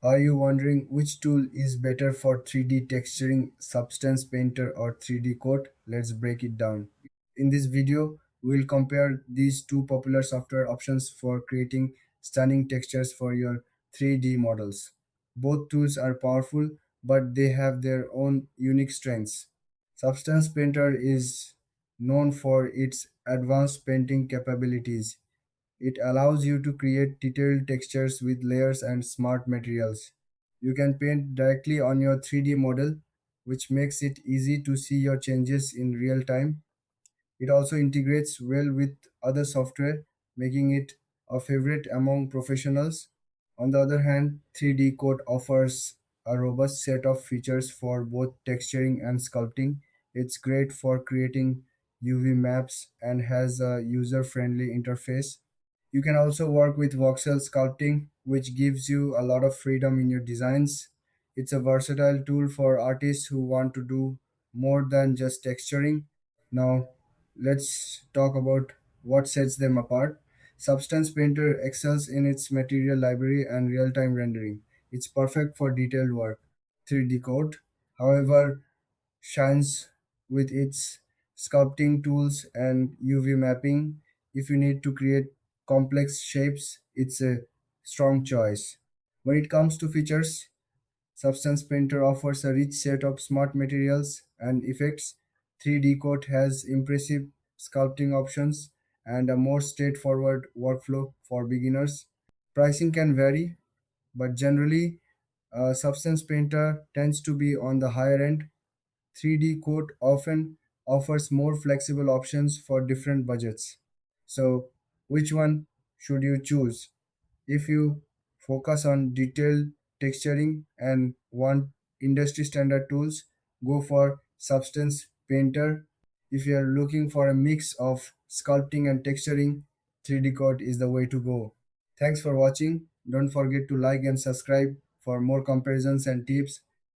Are you wondering which tool is better for 3D texturing, Substance Painter or 3D Coat? Let's break it down. In this video, we'll compare these two popular software options for creating stunning textures for your 3D models. Both tools are powerful, but they have their own unique strengths. Substance Painter is known for its advanced painting capabilities. It allows you to create detailed textures with layers and smart materials. You can paint directly on your 3D model, which makes it easy to see your changes in real time. It also integrates well with other software, making it a favorite among professionals. On the other hand, 3D Code offers a robust set of features for both texturing and sculpting. It's great for creating UV maps and has a user friendly interface. You can also work with voxel sculpting, which gives you a lot of freedom in your designs. It's a versatile tool for artists who want to do more than just texturing. Now, let's talk about what sets them apart. Substance Painter excels in its material library and real time rendering. It's perfect for detailed work. 3D Code, however, shines with its sculpting tools and UV mapping. If you need to create complex shapes, it's a strong choice. When it comes to features, Substance Painter offers a rich set of smart materials and effects. 3D Coat has impressive sculpting options and a more straightforward workflow for beginners. Pricing can vary, but generally, Substance Painter tends to be on the higher end. 3D Coat often offers more flexible options for different budgets. So, which one should you choose? If you focus on detailed texturing and want industry standard tools, go for Substance Painter. If you are looking for a mix of sculpting and texturing, 3D Coat is the way to go. Thanks for watching. Don't forget to like and subscribe for more comparisons and tips.